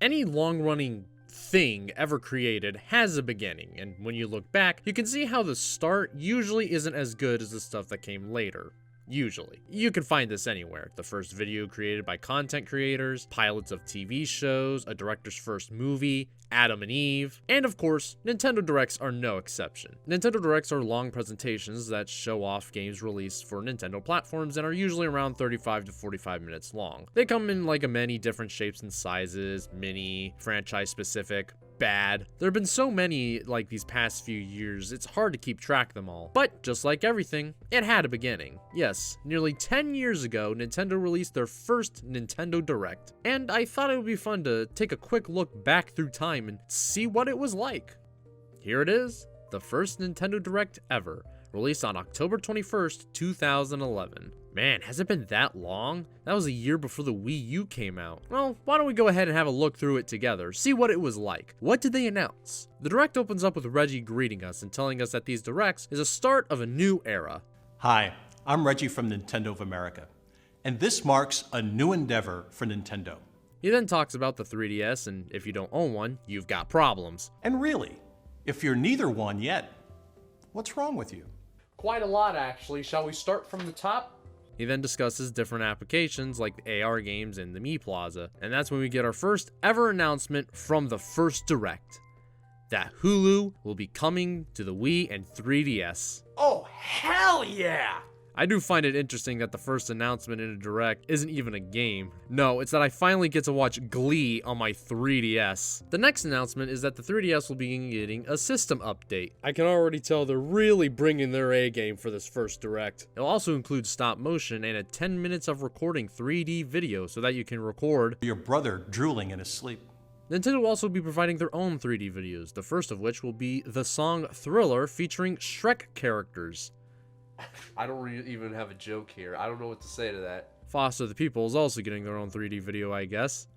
Any long-running thing ever created has a beginning, and when you look back, you can see how the start usually isn't as good as the stuff that came later. Usually. You can find this anywhere. The first video created by content creators, pilots of TV shows, a director's first movie, Adam and Eve, and of course, Nintendo Directs are no exception. Nintendo Directs are long presentations that show off games released for Nintendo platforms and are usually around 35 to 45 minutes long. They come in like many different shapes and sizes, mini, franchise specific, bad. There have been so many like these past few years, it's hard to keep track of them all. But just like everything, it had a beginning. Yes, nearly 10 years ago, Nintendo released their first Nintendo Direct, and I thought it would be fun to take a quick look back through time and see what it was like. Here it is, the first Nintendo Direct ever, released on October 21st, 2011. Man, has it been that long? That was a year before the Wii U came out. Well, why don't we go ahead and have a look through it together, see what it was like. What did they announce? The Direct opens up with Reggie greeting us and telling us that these Directs is a start of a new era. Hi, I'm Reggie from Nintendo of America, and this marks a new endeavor for Nintendo. He then talks about the 3DS, and if you don't own one, you've got problems. And really, if you're neither one yet, what's wrong with you? Quite a lot, actually. Shall we start from the top? He then discusses different applications like the AR games and the Mii Plaza, and that's when we get our first ever announcement from the first Direct, that Hulu will be coming to the Wii and 3DS. Oh, hell yeah! I do find it interesting that the first announcement in a Direct isn't even a game. No, it's that I finally get to watch Glee on my 3DS. The next announcement is that the 3DS will be getting a system update. I can already tell they're really bringing their A game for this first Direct. It'll also include stop motion and a 10 minutes of recording 3D video so that you can record Your brother drooling in his sleep. Nintendo will also be providing their own 3D videos, the first of which will be the song Thriller featuring Shrek characters. I don't even have a joke here. I don't know what to say to that. Foster the People is also getting their own 3D video, I guess.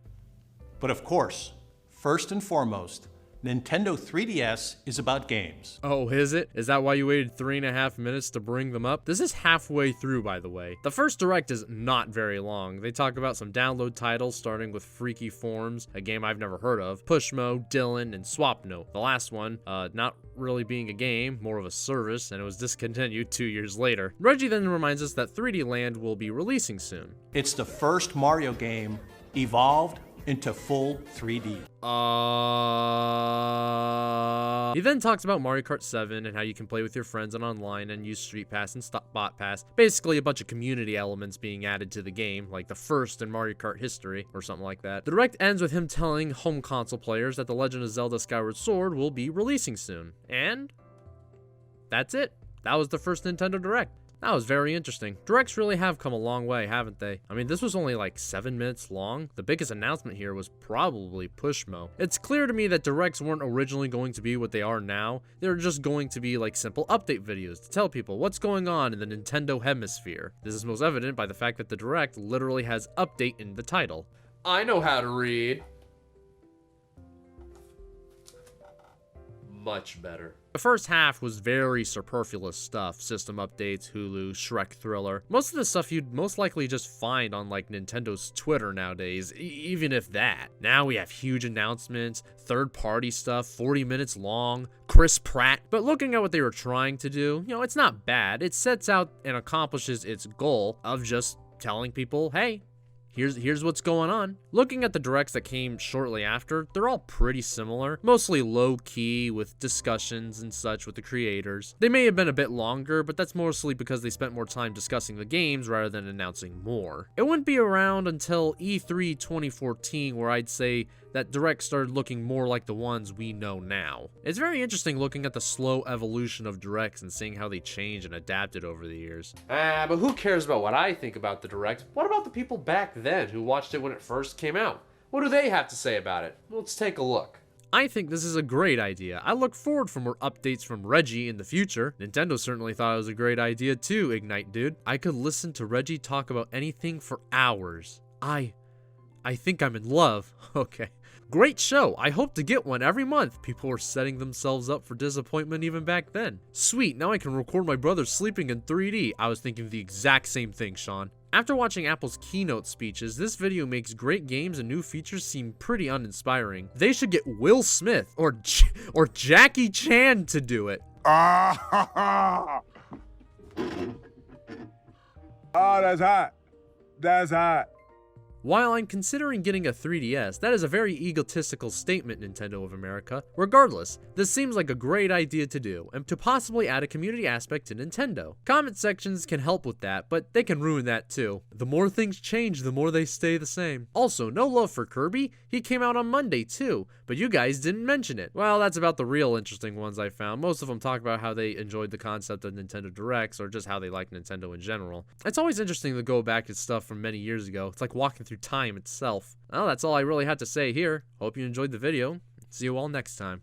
But of course, first and foremost, Nintendo 3DS is about games. Oh, is it? Is that why you waited 3.5 minutes to bring them up? This is halfway through, by the way. The first Direct is not very long. They talk about some download titles, starting with Freaky Forms, a game I've never heard of, Pushmo, Dylan, and Swapnote. The last one, not really being a game, more of a service, and it was discontinued 2 years later. Reggie then reminds us that 3D Land will be releasing soon. It's the first Mario game evolved into full 3D. He then talks about Mario Kart 7 and how you can play with your friends and online and use Street Pass and Bot Pass. Basically a bunch of community elements being added to the game, like the first in Mario Kart history, or something like that. The Direct ends with him telling home console players that The Legend of Zelda Skyward Sword will be releasing soon. And that's it. That was the first Nintendo Direct. That was very interesting. Directs really have come a long way, haven't they? I mean, this was only like 7 minutes long. The biggest announcement here was probably Pushmo. It's clear to me that Directs weren't originally going to be what they are now. They were just going to be like simple update videos to tell people what's going on in the Nintendo hemisphere. This is most evident by the fact that the Direct literally has update in the title. I know how to read. Much better. The first half was very superfluous stuff, system updates, Hulu, Shrek Thriller. Most of the stuff you'd most likely just find on like Nintendo's Twitter nowadays, even if that. Now we have huge announcements, third-party stuff, 40 minutes long, Chris Pratt. But looking at what they were trying to do, it's not bad. It sets out and accomplishes its goal of just telling people, hey, here's what's going on. Looking at the Directs that came shortly after, they're all pretty similar, mostly low-key with discussions and such with the creators. They may have been a bit longer, but that's mostly because they spent more time discussing the games rather than announcing more. It wouldn't be around until E3 2014 where I'd say that Direct started looking more like the ones we know now. It's very interesting looking at the slow evolution of Directs and seeing how they changed and adapted over the years. But who cares about what I think about the Direct? What about the people back then who watched it when it first came out? What do they have to say about it? Let's take a look. I think this is a great idea. I look forward for more updates from Reggie in the future. Nintendo certainly thought it was a great idea too, Ignite Dude. I could listen to Reggie talk about anything for hours. I think I'm in love. Okay. Great show. I hope to get one every month. People were setting themselves up for disappointment even back then. Sweet, now I can record my brother sleeping in 3D. I was thinking the exact same thing, Sean. After watching Apple's keynote speeches, this video makes great games and new features seem pretty uninspiring. They should get Will Smith or Jackie Chan to do it. Oh, that's hot. That's hot. While I'm considering getting a 3DS, that is a very egotistical statement, Nintendo of America. Regardless, this seems like a great idea to do, and to possibly add a community aspect to Nintendo. Comment sections can help with that, but they can ruin that too. The more things change, the more they stay the same. Also, no love for Kirby. He came out on Monday too, but you guys didn't mention it. Well, that's about the real interesting ones I found. Most of them talk about how they enjoyed the concept of Nintendo Directs, or just how they like Nintendo in general. It's always interesting to go back at stuff from many years ago. It's like walking through time itself. Well, that's all I really had to say here. Hope you enjoyed the video. See you all next time.